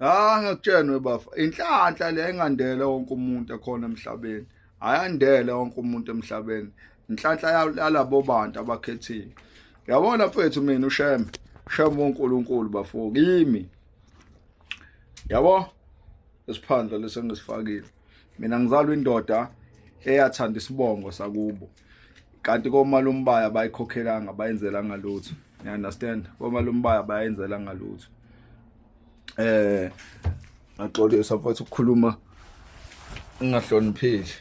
Ngakutshena webafa inhlanhla le engandele wonke umuntu ekhona emhlabeni. Ayandele wonke umuntu emhlabeni. Inhlanhla yalabo bantu abakhethiwe. Yabona mfethu mina uShembe, Shembe woNkulunkulu bafo kimi. Yabo esiphandla lesengisifakile. Mina ngizalwa indoda eyathanda isibongo sakubo. Kanti komalumbaya bayikhokhelanga bayenzela ngalutho. You understand? Komalumbaya bayenzela ngalutho. Ngaxolisa mfethu ukukhuluma ungahloniphile.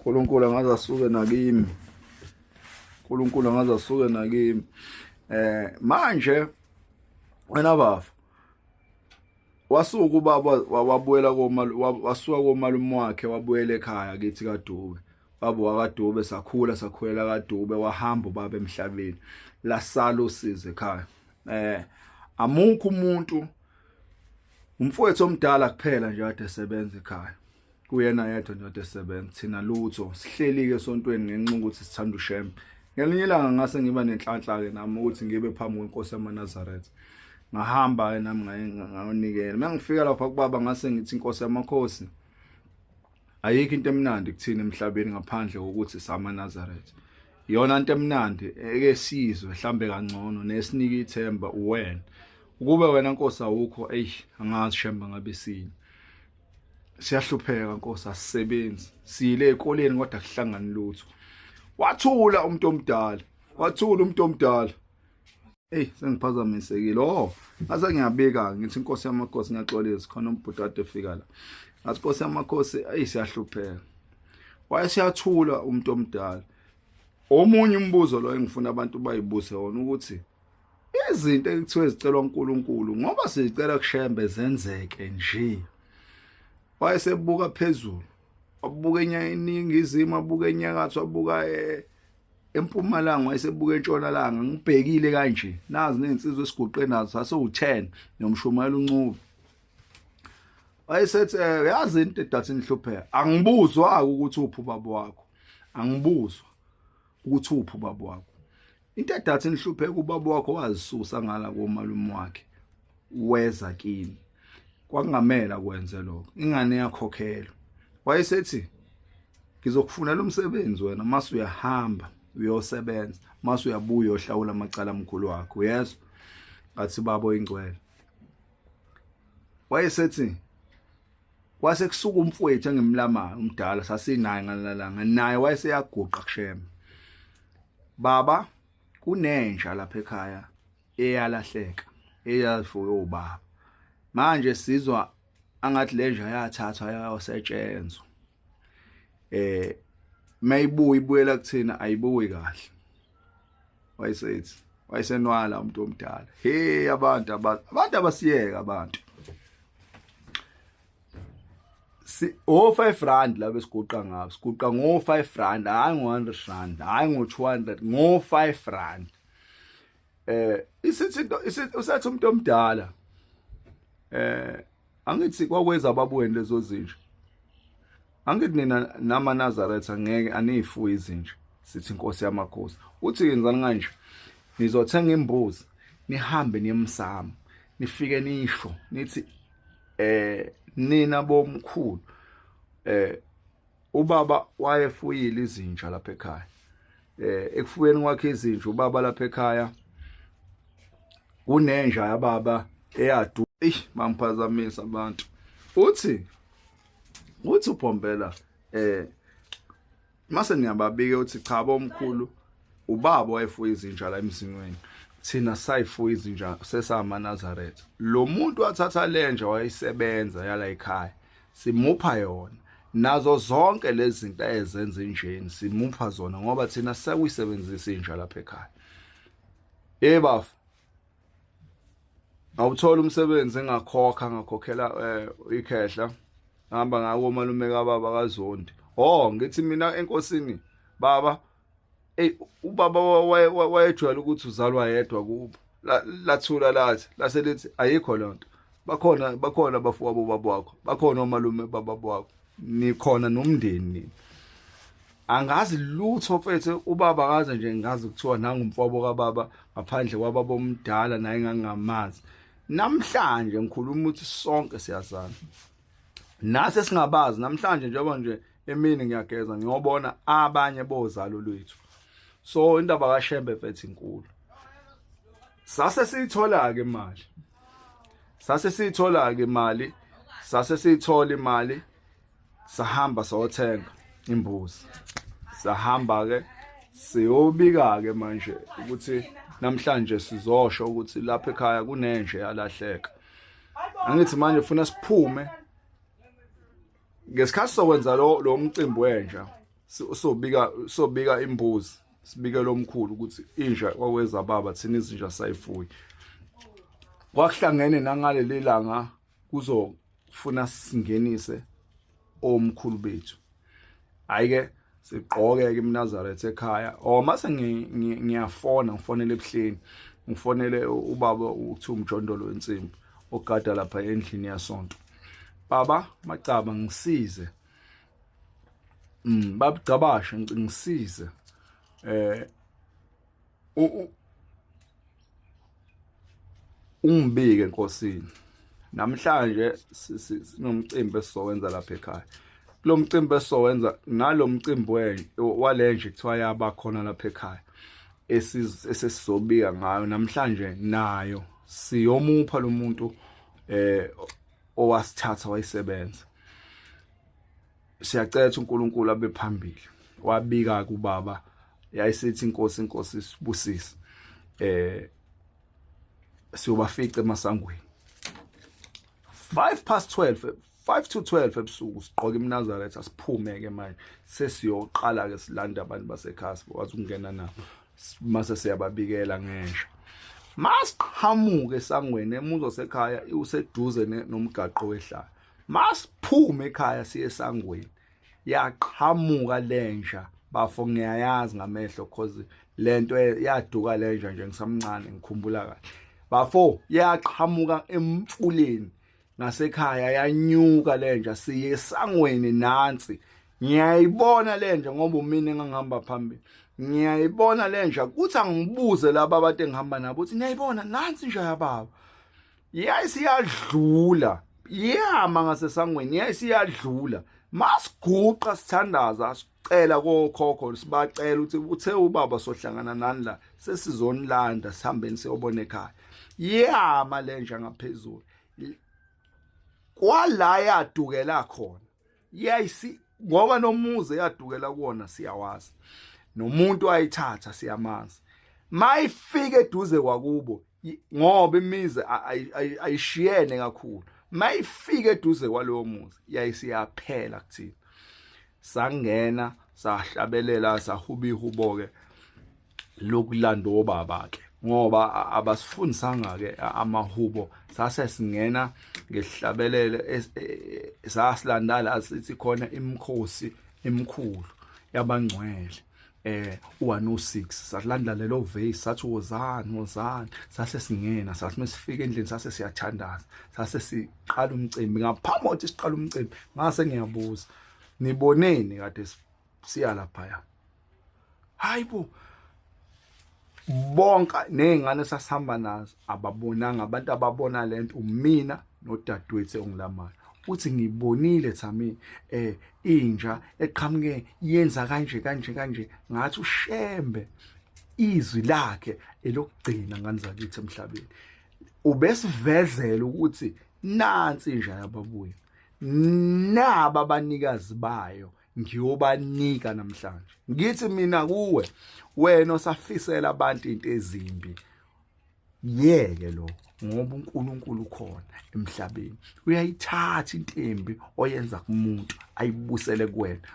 uNkulunkulu angaze asuke nakimi. uNkulunkulu angaze asuke nakimi. Manje wena bafu wasuka ubaba wabuyela wasuka komalume wakhe wabuyela ekhaya kithi kaDube. Baba wakaDube sakhulela kaDube wahamba ubaba emhlabeni. Lasala usize ekhaya. Amukho umuntu umfowethu omdala kuphela nje kade esebenza ekhaya. Kuyena yedwa nje kade esebenza. Thina lutho sihleli ke esontweni ngenxa ukuthi sithanda uShembe. Ngelinye ilanga ngase ngiba nenhlanhla ke nami ukuthi ngibe phambi kwenkosi yamaNazaretha. Ngahamba ke nami ngayonikela. Mangifika lapha kubaba ngase ngithi inkosi yamakhosi ayikho into emnandi kuthina emhlabeni ngaphandle kokuthi samaNazaretha. Iyona into emnandi eke sizwe mhlambe kangcono nesinika ithemba uwena. Ukube wena Nkosi awukho angazi Shembe ngabe sini. Siyahlupheka Nkosi asisebenzi. Siyile ezikoleni kodwa kuhlangana lutho. Wathula umuntu omdala. Sengiphazamisekile. Ase ngiyabika ngithi inkosi yamakhosi ngiyaxolisa khona umbhudade efika la. Ngathi inkosi yamakhosi siyahlupheka. Wayesiyathula umuntu omdala. Omunye umbuzo lo engifuna abantu bayibuze wona ukuthi izinto ekuthiwe zicelwa uNkulunkulu ngoba sizicela kuShembe zenzeke nje. Wayesebuka phezulu. Wabuka eningizimu, wabuka enyakatho, wabuka empumalanga, wayesebuka entshonalanga. Ngibhekile kanje. Nazi nezinsizwe esiguqe nazo sase u10 nomshumayela uNcubo. Wayesethi yazi into edathi nihlupheka. Angibuzwa ukuthi uphi ubaba wakho. Angibuzwa ukuthi uphi ubaba wakho. Into edathi nihlupheka ubaba wakho wazisusa ngala komalume wakhe. Weza kini. Kwakungamela kwenze lokho. Ingane yakhokhela. Wayesethi ngizokufunela umsebenzi wena mase uyahamba uyosebenza mase uyabuya uyohlawula amacala amkhulu wakho. Yezwa? Ngathi baba oyingcwele. Wayesethi kwase kusuka umfowethu engimlamayo umdala sasinaye ngalalanga naye wayeseyaguqa kuShembe. Baba kunenja lapha ekhaya eyalahleka eyazifuyo ubaba. Manje sizwa angathi lenja yathathwa yayosetshenzwa. Mayibuya ibuyela kuthina ayibuyi kahle. Wayesethi wayesenwala umuntu omdala. Abantu abasiyeka abantu. O5 la besiguqa ngabo. Siguqa ngo5 hayi ngo100 hayi ngo200 ngo5. Usathi umuntu omdala angithi kwakwenza ababuweni lezo zinja. Angithi nina namaNazaretha angeke anifuye izinja. Sithi inkosi yamakhosi. Uthi yenzani kanje? Nizothenga imbuzi, nihambe niyemsamo. Nifike nisho nithi nina bomkhulu ubaba wayefuyile izinja lapha ekhaya. Ekufuyeni kwakhe izinja ubaba lapha ekhaya kunenja yababa eyadu mangiphazamisa abantu. Uthi uPhombela mase niyababike uthi cha bomkhulu ubaba wayefuya izinja la emzingweni. Thina sayifuya izinja sesamaNazaretha. Lo muntu wathatha lenja wayisebenza yala ekhaya. Simupha yona. Nazo zonke lezi zinto ezenza enjeni simupha zona ngoba thina sakuyisebenzisa inja lapha ekhaya. Bafu. Awuthola umsebenzi ngakhokhela ikhehla. Ngihamba ngako malume kaBaba kaZondi. Ngithi mina enkosini baba ubaba wayejwayele ukuthi uzalwa yedwa kubo. Lathula lathi laselithi ayikho lonto. Bakhona abafowabo baba wakho. Bakhona omalume baba wakho. Nikhona nomndeni. Angazi lutho mfethu ubaba akaze nje ngazi kuthiwa nangumfowabo kaBaba ngaphandle kwababa omdala naye ngangamazi. namhlanje ngikhuluma ukuthi sonke siyazana nase singabazi namhlanje njengoba nje emini ngiyageza ngiyobona abanye bozalo lwethu so indaba kaShembe mfethu inkulu sase siyithola ke imali sase siyithola imali sahamba sayothenga imbuzi sahamba ke siyobika ke manje ukuthi namhlanje sizosho ukuthi lapha ekhaya kunenje yalahleka angithi manje ufuna siphume ngesikhathi sokwenza lo mcimbi wenja sobika imbuzi sibike lomkhulu ukuthi inja kwaweza baba thina izinja sayifuyi kwakuhlangene nangaleli langa kuzofuna singenise omkhulu bethu ayike sigqoke ke eMnazaretha ekhaya mase ngifonele ebuhleni ngifonele ubaba uthi umjondolo wensimbi ogada lapha endlini yasonto baba Macaba ngisize babugcabashe ngisize ungibike enkosini namhlanje sinomcimbi esizowenza lapha ekhaya lo mcimbi esizowenza nalo mcimbi walenje kuthiwa yaba khona lapha ekhaya esizobika ngayo namhlanje nayo siyomupha lo muntu owasithatha wayisebenza siyacela uNkulunkulu abe phambili wabika kubaba yayisithi inkosi sibusise siyobafica emasangweni 5 to 12 ebusuku siqoka eMnazaretha siphume ke manje sesiyoqala ke silanda abantu basekhaya sikwazi ukungena nabo mase siyababikela ngesha masiqhamuke esangweni emuzo sekhaya useduze nomgaqo wehlala masiphume ekhaya siye esangweni yaqhamuka lenja bafo ngiyayazi ngamehlo cause lento yaduka lenja nje ngisamncane ngikhumbula kahle bafo yaqhamuka emfuleni ngasekhaya yanyuka lenja siye esangweni nansi ngiyayibona lenja ngoba mina engihamba phambili ngiyayibona lenja kuthi angibuze laba abantu engihamba nabo uthi ngiyayibona nansi nje yababa yayisiyadlula yama ngasesangweni yayisiyadlula masiguqa sithandaza sicela kokhokho sibacela ukuthi uthe ubaba sohlangana nani la sesizonilanda sihambeni siyobona ekhaya yama lenja ngaphezulu kwala yadukela khona yayisi ngoba nomuze yadukela kuona siyawazi nomuntu ayithatha siyamazi mayifike eduze kwakubo ngoba imizi ayishiyene kakhulu mayifike eduze kwalowo muzi yayisiyaphela kuthina sangena sahlabelela sahubihubo ke lokulanda obaba ke ngoba abasifundisanga ke amahubo sase singena ngehlabelele sasilandala asithi khona imkhosi emkhulu yabangcwele u106 sasilanda lelo vase sathi wozani sase singena sathi mesifika endlini sase siyathandaza sase siqala umcimbi ngaphambi kokuthi siqala umcimbi ngase ngiyabuza niboneni kade siya lapha hayibo bonke nezingane sasihamba nazo ababonanga abantu ababona lento umina nodadewethu ongilamayo uthi ngibonile Thami inja eqhamuke yenza kanje ngathi uShembe izwi lakhe elokugcina nganzakithi emhlabeni ubesivezela ukuthi nansi inja yababuya naba abanikazi bayo ngiyobanika namhlanje ngithi mina kuwe wena osafisela abantu into ezimbi yeke lo ngoba uNkulunkulu ukhona emhlabeni uyayithatha intembi oyenza kumuntu ayibusele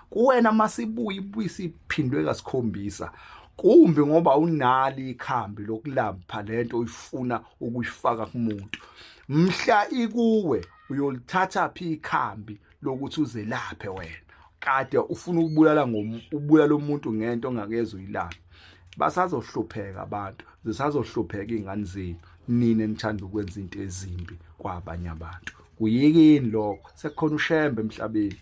kuwena masibuya ibuyisa iphindwe kasikhombisa kumbe ngoba unali ikhambi lokulapha lento uyifuna ukuyifaka kumuntu mhla ikuwe uyolithatha phi ikhambi lokuthi uzelaphe wena kade ufuna ubulala umuntu ngento ongakeze uyilapha basazohlupheka abantu zisazohlupheka izingane zenu nina enithanda ukwenza into ezimbi kwabanye abantu kuyikini lokho sekukhona uShembe emhlabeni